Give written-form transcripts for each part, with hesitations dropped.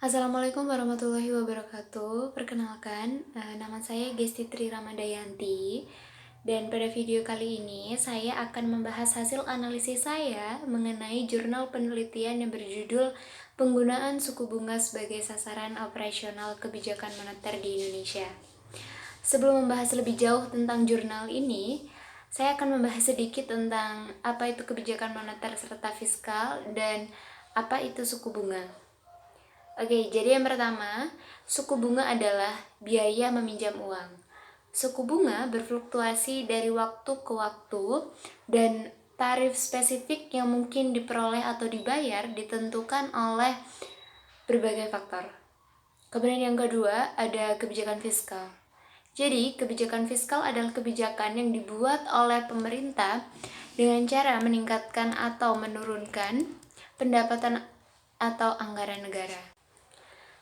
Assalamualaikum warahmatullahi wabarakatuh. Perkenalkan, nama saya Gesti Tri Ramadayanti. Dan pada video kali ini saya akan membahas hasil analisis saya mengenai jurnal penelitian yang berjudul Penggunaan Suku Bunga sebagai Sasaran Operasional Kebijakan Moneter di Indonesia. Sebelum membahas lebih jauh tentang jurnal ini, saya akan membahas sedikit tentang apa itu kebijakan moneter serta fiskal dan apa itu suku bunga. Oke, jadi yang pertama, suku bunga adalah biaya meminjam uang. Suku bunga berfluktuasi dari waktu ke waktu dan tarif spesifik yang mungkin diperoleh atau dibayar ditentukan oleh berbagai faktor. Kemudian yang kedua, ada kebijakan fiskal. Jadi, kebijakan fiskal adalah kebijakan yang dibuat oleh pemerintah dengan cara meningkatkan atau menurunkan pendapatan atau anggaran negara.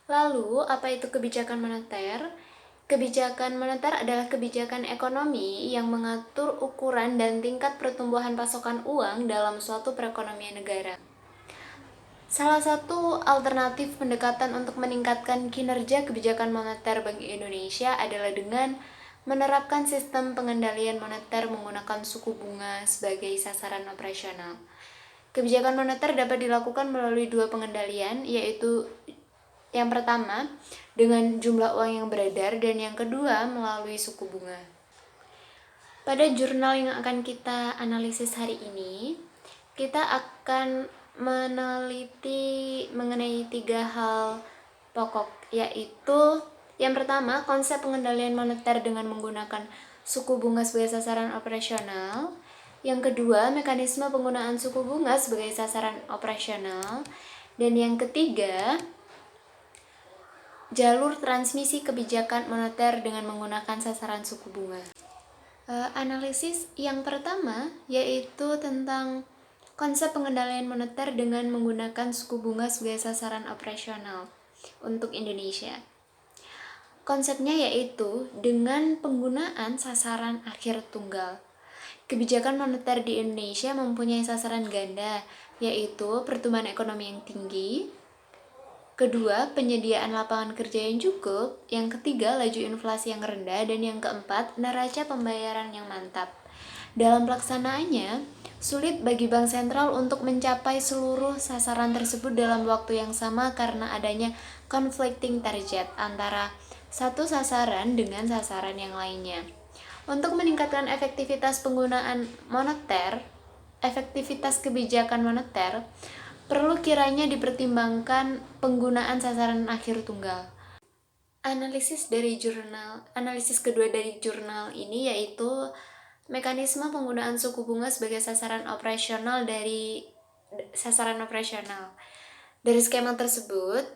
Lalu, apa itu kebijakan moneter? Kebijakan moneter adalah kebijakan ekonomi yang mengatur ukuran dan tingkat pertumbuhan pasokan uang dalam suatu perekonomian negara. Salah satu alternatif pendekatan untuk meningkatkan kinerja kebijakan moneter Bank Indonesia adalah dengan menerapkan sistem pengendalian moneter menggunakan suku bunga sebagai sasaran operasional. Kebijakan moneter dapat dilakukan melalui dua pengendalian, yaitu yang pertama, dengan jumlah uang yang beredar, dan yang kedua, melalui suku bunga. Pada jurnal yang akan kita analisis hari ini, kita akan meneliti mengenai 3 hal pokok, yaitu yang pertama, konsep pengendalian moneter dengan menggunakan suku bunga sebagai sasaran operasional. Yang kedua, mekanisme penggunaan suku bunga sebagai sasaran operasional. Dan yang ketiga, jalur transmisi kebijakan moneter dengan menggunakan sasaran suku bunga. Analisis yang pertama yaitu tentang konsep pengendalian moneter dengan menggunakan suku bunga sebagai sasaran operasional untuk Indonesia. Konsepnya yaitu dengan penggunaan sasaran akhir tunggal. Kebijakan moneter di Indonesia mempunyai sasaran ganda, yaitu pertumbuhan ekonomi yang tinggi. Kedua, penyediaan lapangan kerja yang cukup. Yang ketiga, laju inflasi yang rendah. Dan yang keempat, neraca pembayaran yang mantap. Dalam pelaksanaannya, sulit bagi Bank Sentral untuk mencapai seluruh sasaran tersebut dalam waktu yang sama karena adanya conflicting target antara satu sasaran dengan sasaran yang lainnya. Untuk meningkatkan efektivitas penggunaan moneter, efektivitas kebijakan moneter, perlu kiranya dipertimbangkan penggunaan sasaran akhir tunggal. Analisis kedua dari jurnal ini yaitu mekanisme penggunaan suku bunga sebagai sasaran operasional. Dari skema tersebut,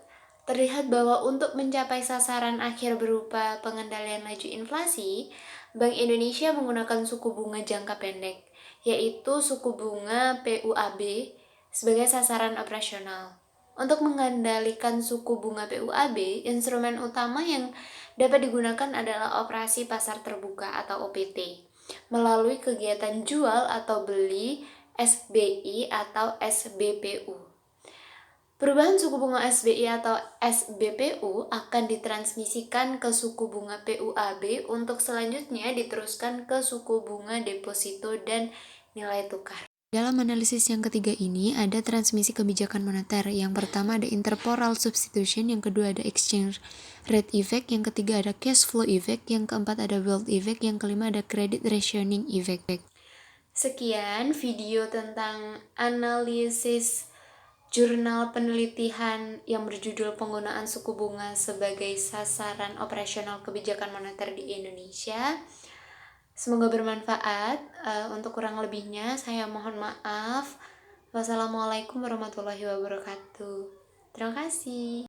terlihat bahwa untuk mencapai sasaran akhir berupa pengendalian laju inflasi, Bank Indonesia menggunakan suku bunga jangka pendek, yaitu suku bunga PUAB sebagai sasaran operasional. Untuk mengendalikan suku bunga PUAB, instrumen utama yang dapat digunakan adalah operasi pasar terbuka atau OPT, melalui kegiatan jual atau beli SBI atau SBPU. Perubahan suku bunga SBI atau SBPU akan ditransmisikan ke suku bunga PUAB untuk selanjutnya diteruskan ke suku bunga deposito dan nilai tukar. Dalam analisis yang ketiga ini ada transmisi kebijakan moneter. Yang pertama ada intertemporal substitution, yang kedua ada exchange rate effect, yang ketiga ada cash flow effect, yang keempat ada wealth effect, yang kelima ada credit rationing effect. Sekian video tentang analisis jurnal penelitian yang berjudul Penggunaan Suku Bunga sebagai Sasaran Operasional Kebijakan Moneter di Indonesia. Semoga bermanfaat. Untuk kurang lebihnya saya mohon maaf. Wassalamualaikum warahmatullahi wabarakatuh. Terima kasih.